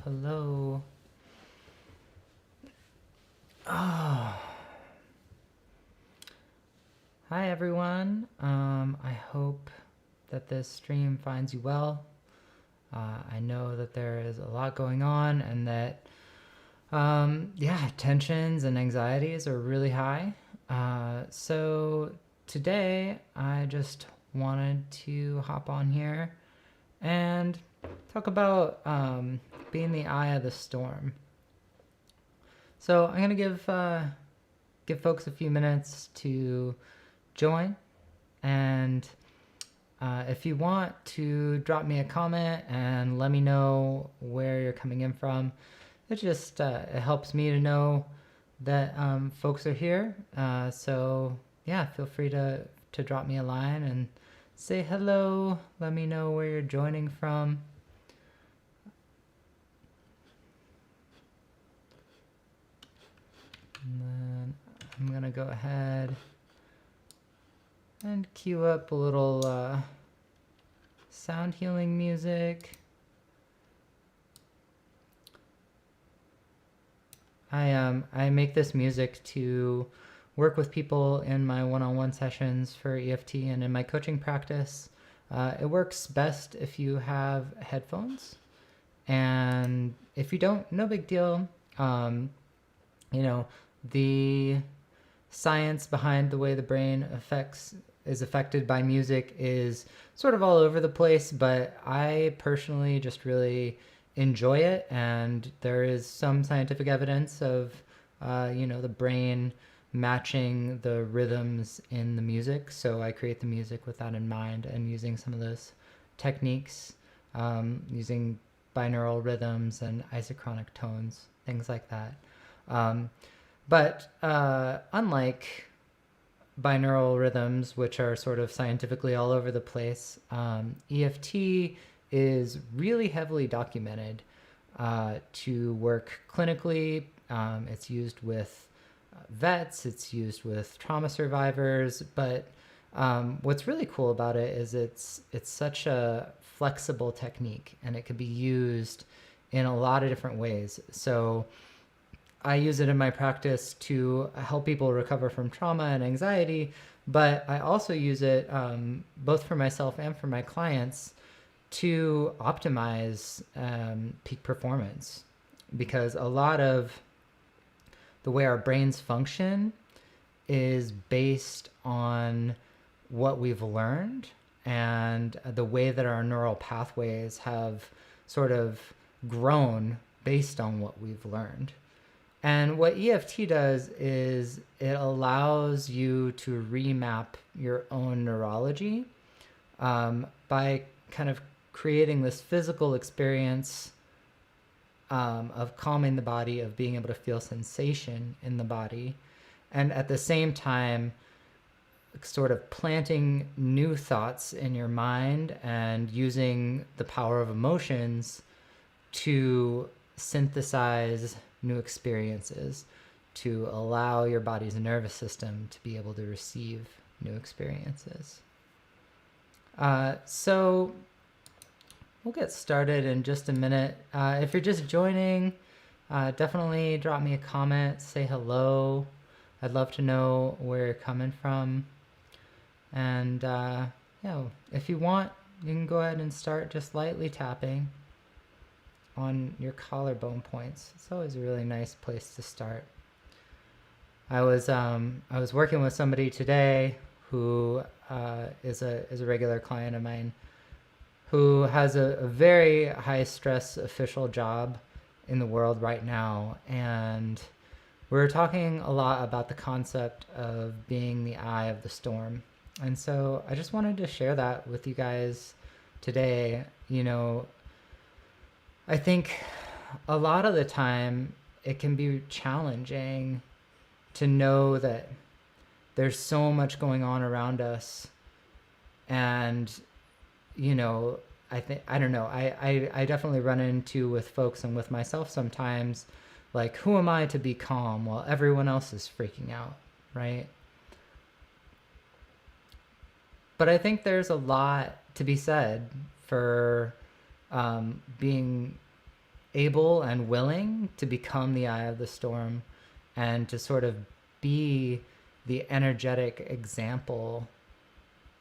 Hello. Oh, hi everyone. I hope that this stream finds you well. I know that there is a lot going on and that, tensions and anxieties are really high. So today I just wanted to hop on here and talk about being the eye of the storm. So I'm gonna give folks a few minutes to join, and if you want to drop me a comment and let me know where you're coming in from, it helps me to know that folks are here. So yeah, feel free to drop me a line and say hello. Let me know where you're joining from. And then I'm gonna go ahead and cue up a little sound healing music. I make this music to work with people in my one-on-one sessions for EFT and in my coaching practice. It works best if you have headphones, and if you don't, no big deal. The science behind the way the brain is affected by music is sort of all over the place, but I personally just really enjoy it, and there is some scientific evidence of the brain matching the rhythms in the music. So I create the music with that in mind and using some of those techniques, using binaural rhythms and isochronic tones, things like that. But unlike binaural rhythms, which are sort of scientifically all over the place, EFT is really heavily documented to work clinically. It's used with vets, it's used with trauma survivors, but what's really cool about it is it's such a flexible technique, and it can be used in a lot of different ways. So I use it in my practice to help people recover from trauma and anxiety, but I also use it both for myself and for my clients to optimize peak performance, because a lot of the way our brains function is based on what we've learned and the way that our neural pathways have sort of grown based on what we've learned. And what EFT does is it allows you to remap your own neurology by kind of creating this physical experience of calming the body, of being able to feel sensation in the body, and at the same time sort of planting new thoughts in your mind and using the power of emotions to synthesize new experiences, to allow your body's nervous system to be able to receive new experiences. So we'll get started in just a minute. If you're just joining, definitely drop me a comment, say hello. I'd love to know where you're coming from. And if you want, you can go ahead and start just lightly tapping on your collarbone points. It's always a really nice place to start. I was working with somebody today who is a regular client of mine, who has a very high stress official job in the world right now, and we're talking a lot about the concept of being the eye of the storm. And so I just wanted to share that with you guys today. I think a lot of the time it can be challenging to know that there's so much going on around us, and I definitely run into with folks and with myself sometimes, like, who am I to be calm while everyone else is freaking out, right? But I think there's a lot to be said for being able and willing to become the eye of the storm and to sort of be the energetic example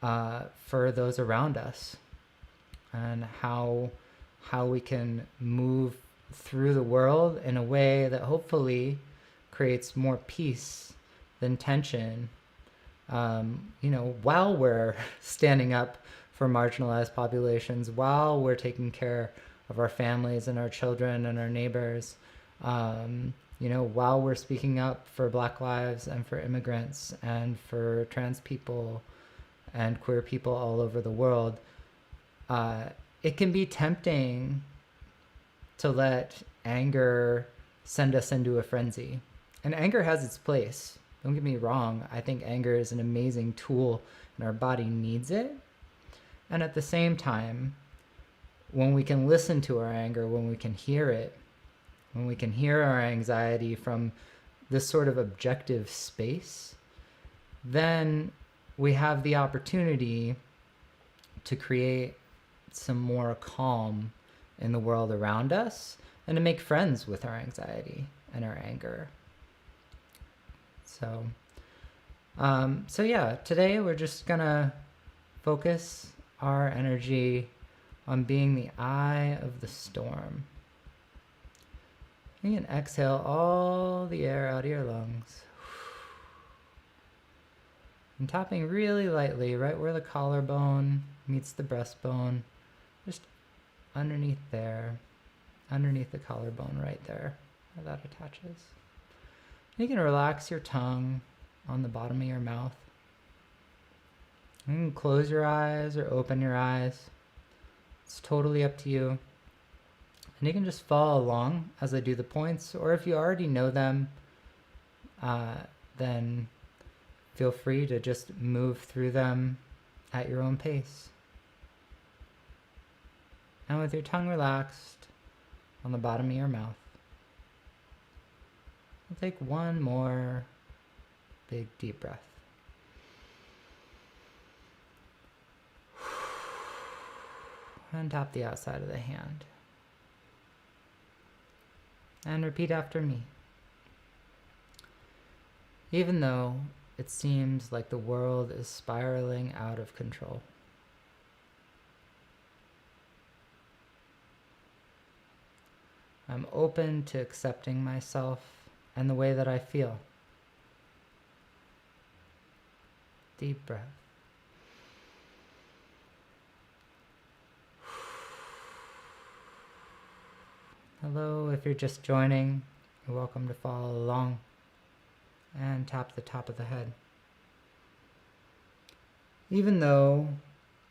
for those around us, and how we can move through the world in a way that hopefully creates more peace than tension, while we're standing up for marginalized populations, while we're taking care of our families and our children and our neighbors, while we're speaking up for Black lives and for immigrants and for trans people and queer people all over the world. It can be tempting to let anger send us into a frenzy. And anger has its place. Don't get me wrong. I think anger is an amazing tool and our body needs it. And at the same time, when we can listen to our anger, when we can hear it, when we can hear our anxiety from this sort of objective space, then we have the opportunity to create some more calm in the world around us and to make friends with our anxiety and our anger. So yeah, today we're just gonna focus our energy on being the eye of the storm. You can exhale all the air out of your lungs. And tapping really lightly right where the collarbone meets the breastbone, just underneath there, underneath the collarbone right there, where that attaches. You can relax your tongue on the bottom of your mouth. You can close your eyes or open your eyes. It's totally up to you. And you can just follow along as I do the points, or if you already know them, then feel free to just move through them at your own pace. And with your tongue relaxed on the bottom of your mouth, we'll take one more big deep breath. And tap the outside of the hand. And repeat after me. Even though it seems like the world is spiraling out of control, I'm open to accepting myself and the way that I feel. Deep breath. Hello, if you're just joining, you're welcome to follow along and tap the top of the head. Even though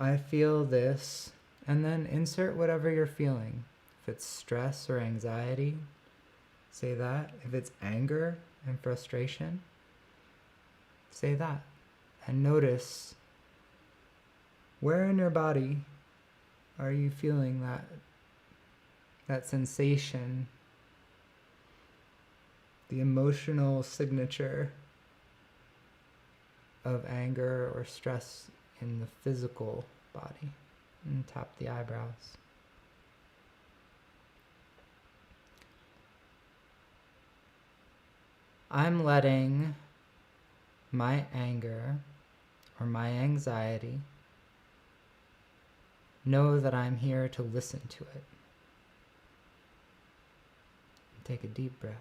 I feel this, and then insert whatever you're feeling. If it's stress or anxiety, say that. If it's anger and frustration, say that. And notice, where in your body are you feeling that sensation, the emotional signature of anger or stress in the physical body? And tap the eyebrows. I'm letting my anger or my anxiety know that I'm here to listen to it. Take a deep breath.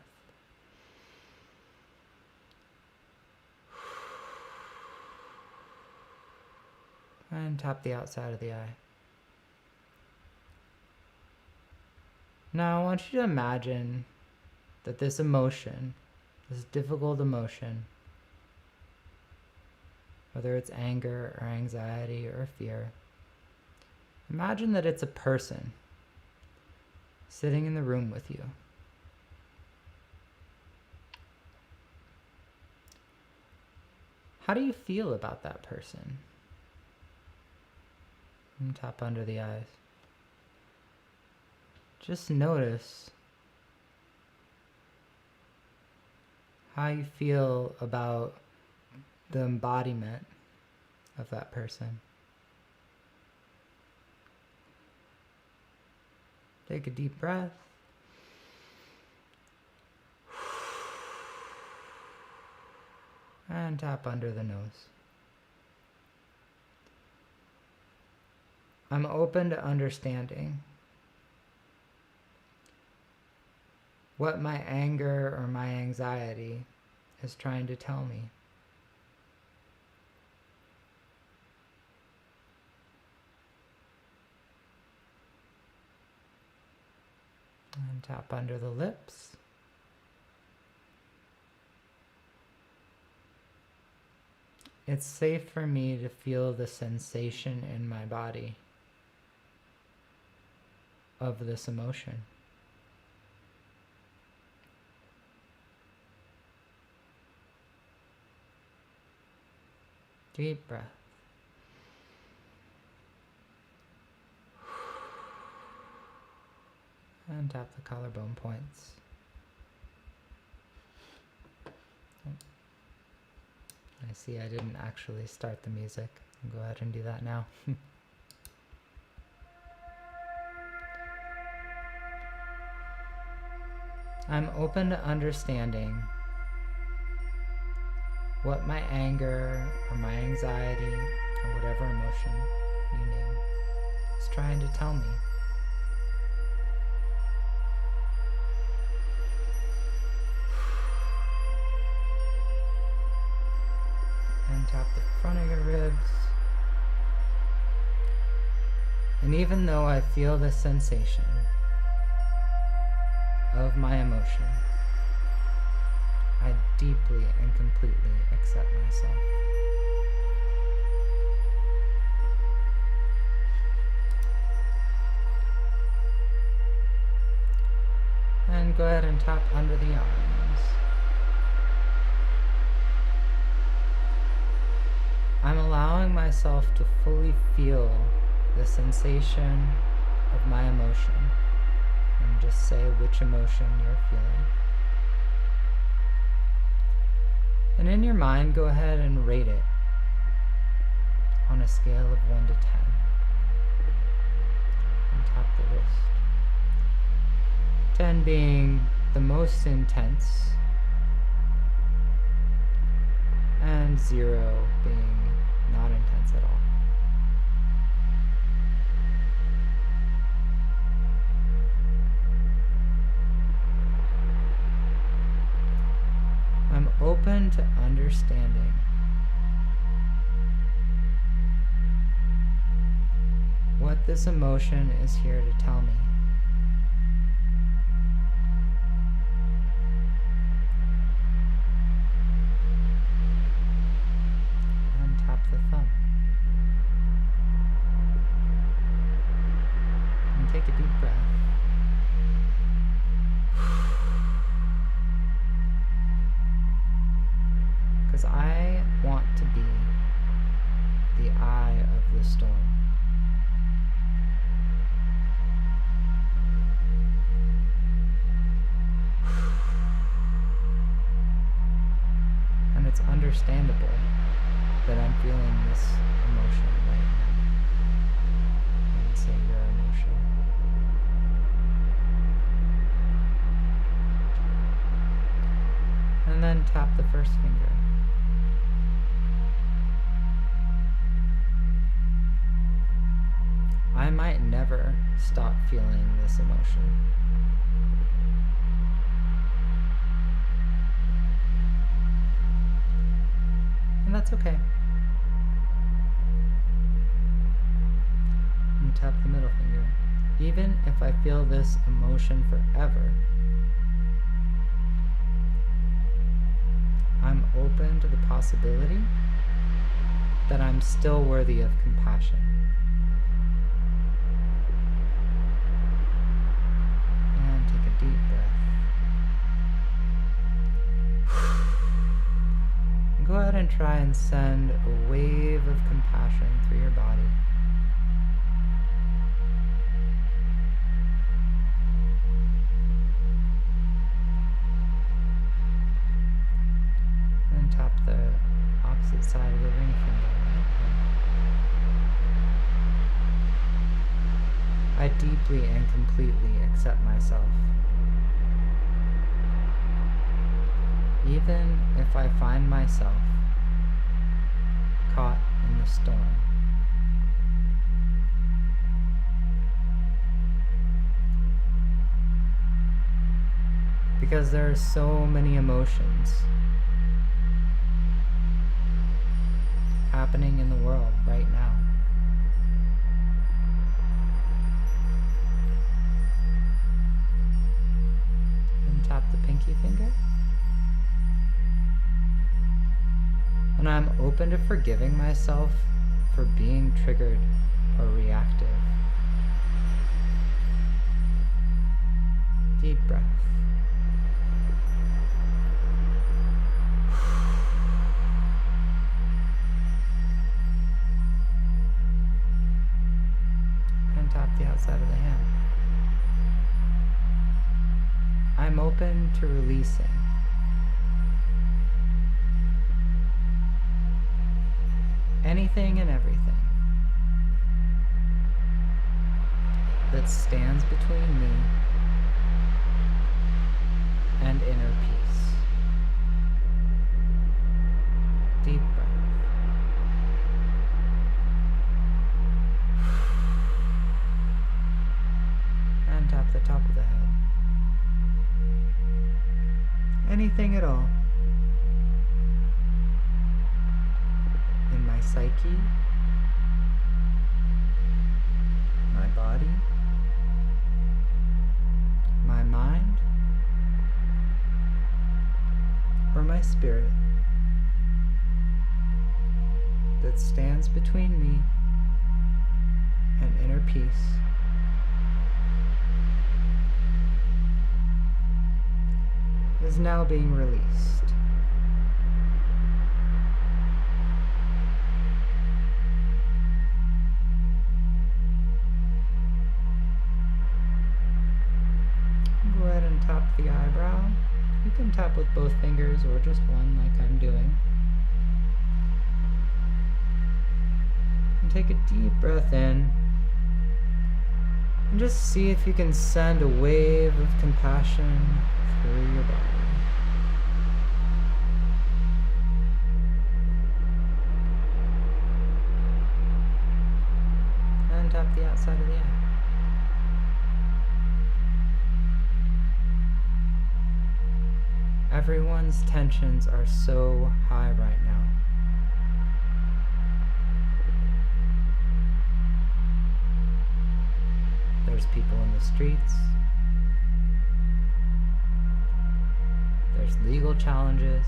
And tap the outside of the eye. Now I want you to imagine that this emotion, this difficult emotion, whether it's anger or anxiety or fear, imagine that it's a person sitting in the room with you. How do you feel about that person? And tap under the eyes. Just notice how you feel about the embodiment of that person. Take a deep breath And tap under the nose. I'm open to understanding what my anger or my anxiety is trying to tell me. And tap under the lips. It's safe for me to feel the sensation in my body of this emotion. Deep breath. And tap the collarbone points. I see I didn't actually start the music. I'll go ahead and do that now. I'm open to understanding what my anger or my anxiety or whatever emotion you name is trying to tell me. And tap the front of your ribs. And even though I feel the sensation of my emotion, I deeply and completely accept myself. And go ahead and tap under the arms. I'm allowing myself to fully feel the sensation of my emotion. And just say which emotion you're feeling. And in your mind, go ahead and rate it on a scale of 1 to 10. And tap the wrist. 10 being the most intense, and 0 being not intense at all. I'm open to understanding what this emotion is here to tell me. And tap the thumb. And take a deep breath. Because I want to be the eye of the storm. And it's understandable that I'm feeling this emotion right now. I would say your emotion. And then tap the first finger. I might never stop feeling this emotion. And that's okay. And tap the middle finger. Even if I feel this emotion forever, I'm open to the possibility that I'm still worthy of compassion. Deep breath. And go ahead and try and send a wave of compassion through your body. And tap the opposite side of the ring finger. I deeply and completely accept myself. Even if I find myself caught in the storm. Because there are so many emotions happening in the world right now. And tap the pinky finger. And I'm open to forgiving myself for being triggered or reactive. Deep breath. And tap the outside of the hand. I'm open to releasing. Anything and everything that stands between me and inner peace. Deep breath. And tap the top of the head. Anything at all in my psyche, my body, my mind, or my spirit that stands between me and inner peace is now being released. Go ahead and tap the eyebrow. You can tap with both fingers or just one like I'm doing. And take a deep breath in. And just see if you can send a wave of compassion through your body. And tap the outside of the eye. Everyone's tensions are so high right now. There's people in the streets. There's legal challenges.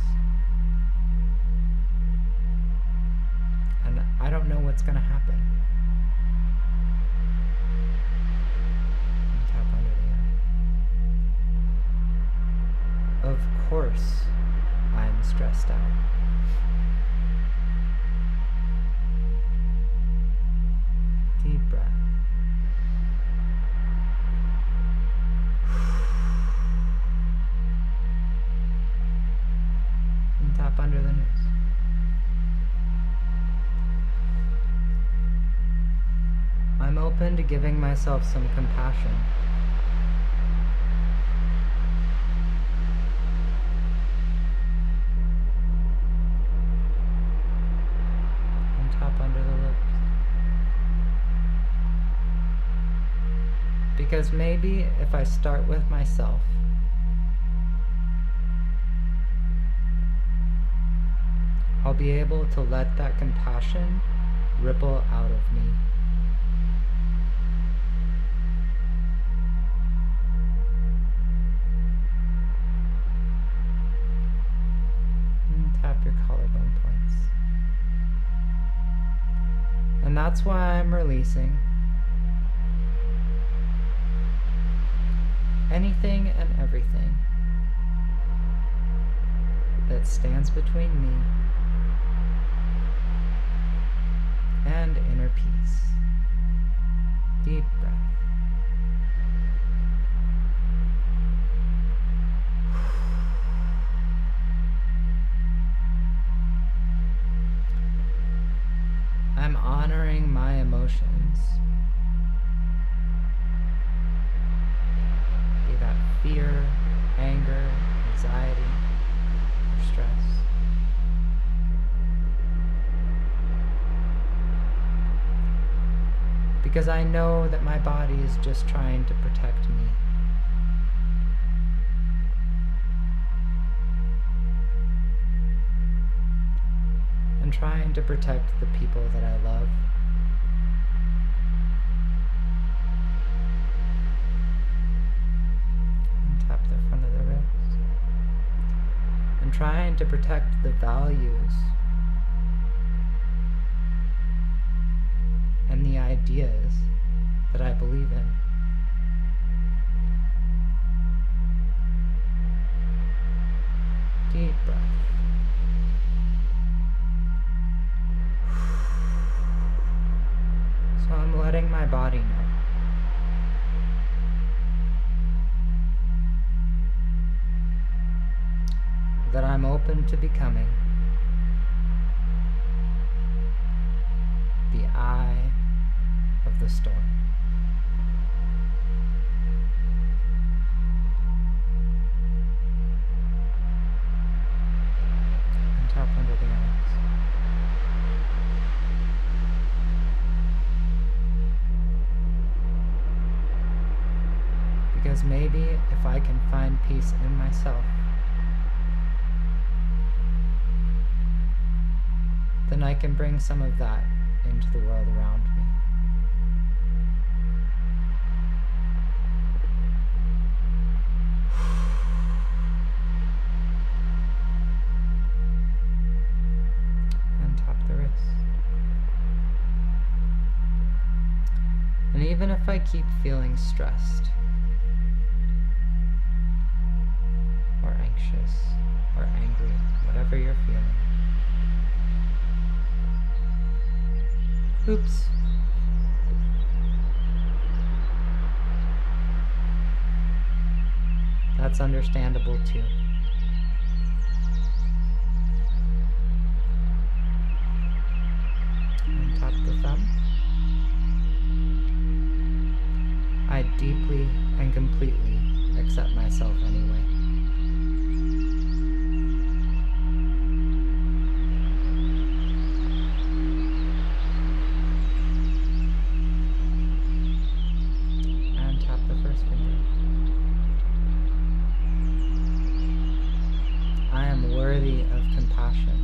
And I don't know what's going to happen. And tap under the eye. Of course, I'm stressed out. Deep breath. And tap under the nose. I'm open to giving myself some compassion. And tap under the lips. Because maybe if I start with myself, I'll be able to let that compassion ripple out of me. And tap your collarbone points. And that's why I'm releasing anything and everything that stands between me and inner peace. Deep breath. I'm honoring my emotions. Be that fear, anger, anxiety, or stress. because I know that my body is just trying to protect me. And trying to protect the people that I love. And tap the front of the ribs. And trying to protect the values and the ideas that I believe in. Deep breath. So I'm letting my body know that I'm open to becoming the eye of the storm. And tap under the eyes. Because maybe if I can find peace in myself, then I can bring some of that into the world around me. And tap the wrist. And even if I keep feeling stressed, or anxious, or angry, whatever you're feeling, oops. That's understandable too. And tap the thumb. I deeply and completely accept myself anyway. Worthy of compassion.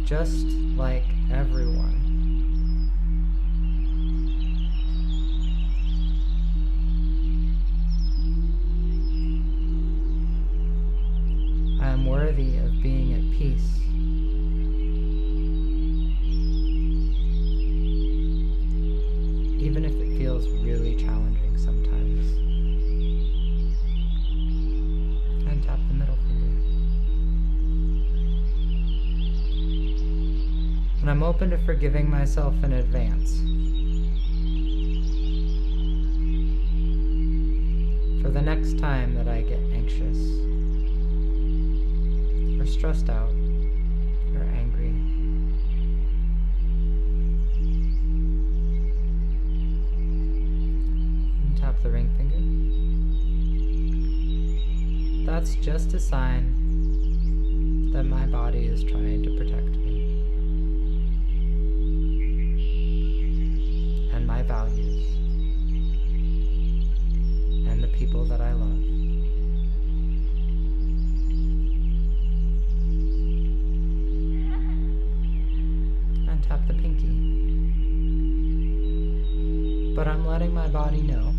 Just like everyone. I am worthy of being at peace. Even if it feels really challenging sometimes. And tap the middle finger. And I'm open to forgiving myself in advance for the next time that I get anxious, or stressed out, or angry. Tap the ring finger. That's just a sign that my body is trying to protect me and my values and the people that I love. And tap the pinky. But I'm letting my body know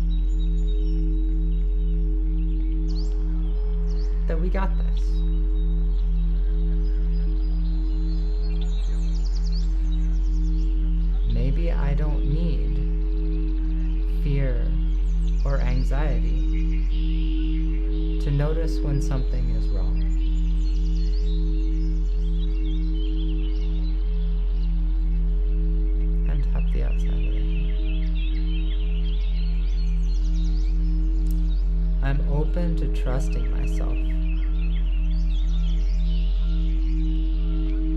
that we got this. Maybe I don't need fear or anxiety to notice when something is wrong. And tap the outside of the hand. I'm open to trusting myself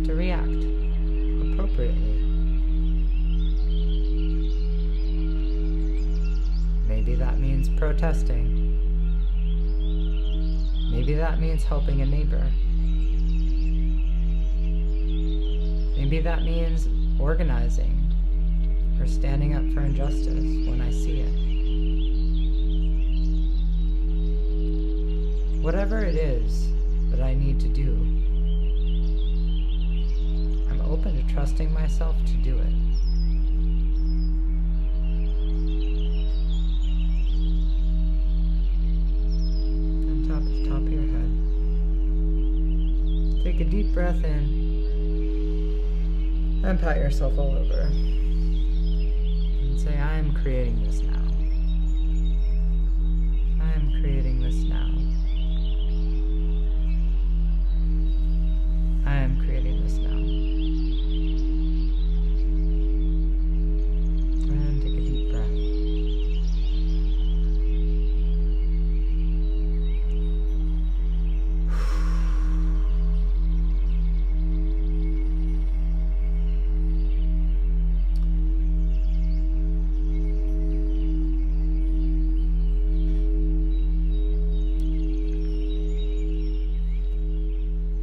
to react appropriately. Maybe that means protesting. Maybe that means helping a neighbor. Maybe that means organizing or standing up for injustice when I see it. Whatever it is that I need to do, I'm open to trusting myself to do it. On top of your head. Take a deep breath in and pat yourself all over. And say, I am creating this now. I am creating this now. I am creating this now. And take a deep breath.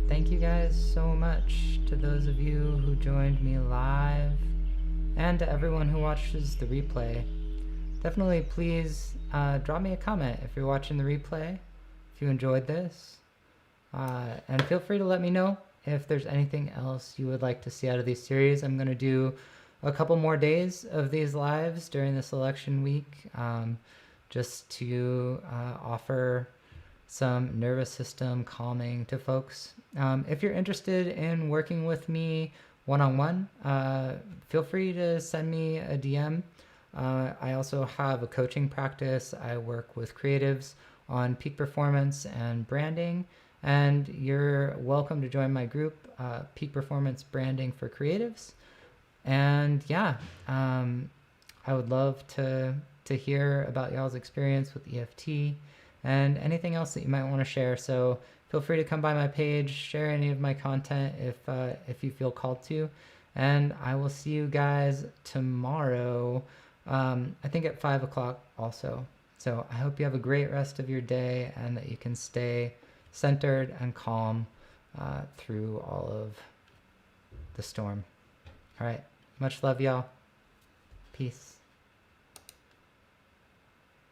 Thank you guys so much to those of you who joined me live and to everyone who watches the replay. Definitely please drop me a comment if you're watching the replay, if you enjoyed this. And feel free to let me know if there's anything else you would like to see out of these series. I'm going to do a couple more days of these lives during this election week, just to offer some nervous system calming to folks. If you're interested in working with me one-on-one, feel free to send me a DM. I also have a coaching practice. I work with creatives on peak performance and branding, and you're welcome to join my group, Peak Performance Branding for Creatives. And yeah, I would love to hear about y'all's experience with EFT and anything else that you might want to share. So feel free to come by my page, share any of my content if you feel called to. And I will see you guys tomorrow, I think at 5 o'clock also. So I hope you have a great rest of your day and that you can stay centered and calm through all of the storm. All right. Much love, y'all. Peace.